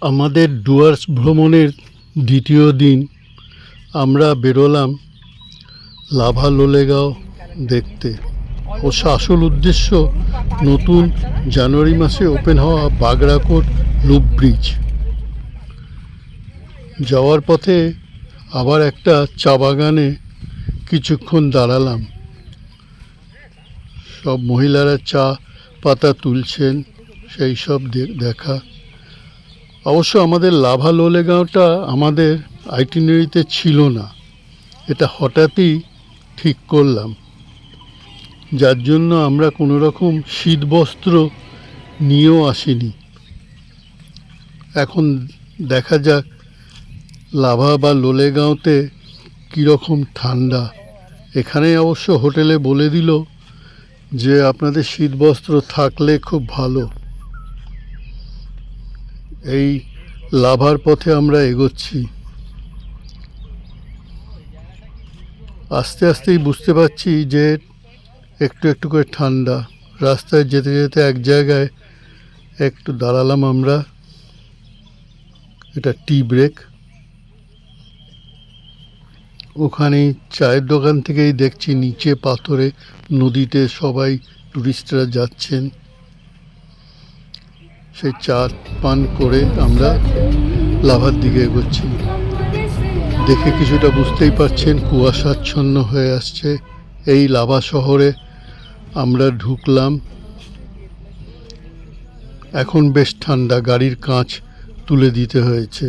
আমাদের ডুয়ার্স ভ্রমণের দ্বিতীয় দিন আমরা বেরোলাম লাভা লোলেগাঁও দেখতে। অবশ্য আসল উদ্দেশ্য নতুন জানুয়ারি মাসে ওপেন হওয়া বাগড়াকোট লুপ ব্রিজ। যাওয়ার পথে আবার একটা চা বাগানে কিছুক্ষণ দাঁড়ালাম। সব মহিলারা চা পাতা তুলছেন, সেই সব দেখা। অবশ্য আমাদের লাভা লোলেগাঁওটা আমাদের আইটিনারিতে ছিল না, এটা হঠাৎই ঠিক করলাম, যার জন্য আমরা কোনো রকম শীতবস্ত্র নিয়েও আসিনি। এখন দেখা যাক লাভা বা লোলেগাঁওতে কীরকম ঠান্ডা। এখানে অবশ্য হোটেলে বলে দিল যে আপনাদের শীতবস্ত্র থাকলে খুব ভালো। এই লাভার পথে আমরা এগোচ্ছি। আস্তে আস্তেই বুঝতে পারছি যে একটু একটু করে ঠান্ডা। রাস্তায় যেতে যেতে এক জায়গায় একটু দাঁড়ালাম আমরা, এটা টি ব্রেক। ওখানেই চায়ের দোকান থেকেই দেখছি নিচে পাথরে নদীতে সবাই টুরিস্টরা যাচ্ছেন। সেই চা পান করে আমরা লাভার দিকে এগোচ্ছি। দেখে কিছুটা বুঝতেই পারছেন কুয়াশাচ্ছন্ন হয়ে আসছে। এই লাভা শহরে আমরা ঢুকলাম। এখন বেশ ঠান্ডা, গাড়ির কাঁচ তুলে দিতে হয়েছে।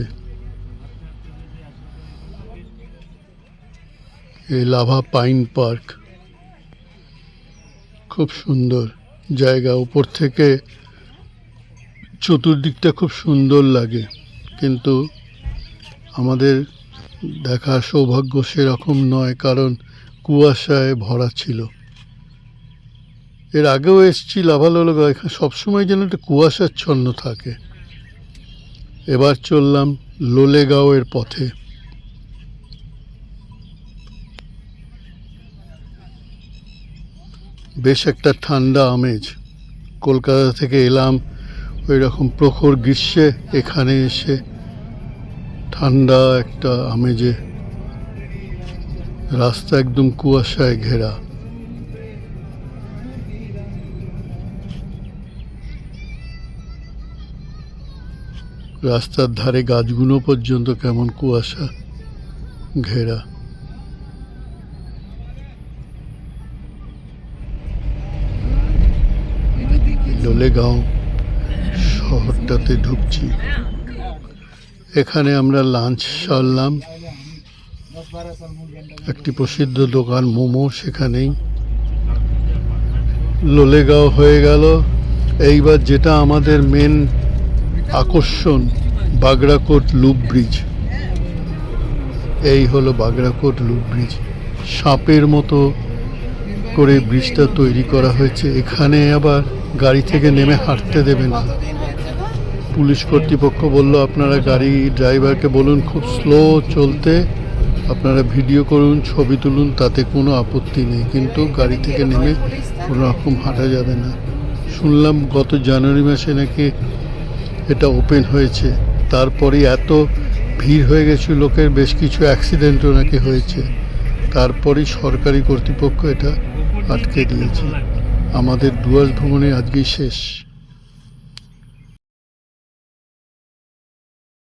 এই লাভা পাইন পার্ক খুব সুন্দর জায়গা। উপর থেকে চতুর্দিকটা খুব সুন্দর লাগে, কিন্তু আমাদের দেখার সৌভাগ্য সেরকম নয়, কারণ কুয়াশায় ভরা ছিল। এর আগেও এসেছি লাভা লোলেগাঁও, এখানে সবসময় যেন একটা কুয়াশাচ্ছন্ন থাকে। এবার চললাম লোলেগাঁওয়ের পথে। বেশ একটা ঠান্ডা আমেজ। কলকাতা থেকে এলাম ওই রকম প্রখর গ্রীষ্মে, এখানে এসে ঠান্ডা একটা আমেজে। রাস্তা একদম কুয়াশায় ঘেরা। রাস্তার ধারে গাছগুলো পর্যন্ত কেমন কুয়াশা ঘেরা। লোলেগাঁও শহরটাতে ঢুকছি। এখানে আমরা লাঞ্চ সারলাম। একটি প্রসিদ্ধ দোকান মোমো, সেখানেই। লোলেগাঁও হয়ে গেল। এইবার যেটা আমাদের মেন আকর্ষণ, বাগড়াকোট লুপ ব্রিজ। এই হলো বাগড়াকোট লুপ ব্রিজ। সাপের মতো করে ব্রিজটা তৈরি করা হয়েছে। এখানে আবার গাড়ি থেকে নেমে হাঁটতে দেবে না। পুলিশ কর্তৃপক্ষ বলল আপনারা গাড়ি ড্রাইভারকে বলুন খুব স্লো চলতে, আপনারা ভিডিও করুন, ছবি তুলুন, তাতে কোনো আপত্তি নেই, কিন্তু গাড়ি থেকে নেমে কোনো রকম হাঁটা যাবে না। শুনলাম গত জানুয়ারি মাসে নাকি এটা ওপেন হয়েছে, তারপরে এত ভিড় হয়ে গেছে লোকের, বেশ কিছু অ্যাক্সিডেন্টও নাকি হয়েছে। তারপরেই সরকারি কর্তৃপক্ষ এটা আটকে দিয়েছে। আমাদের ডুয়ার্স ভ্রমণে আজকেই শেষ।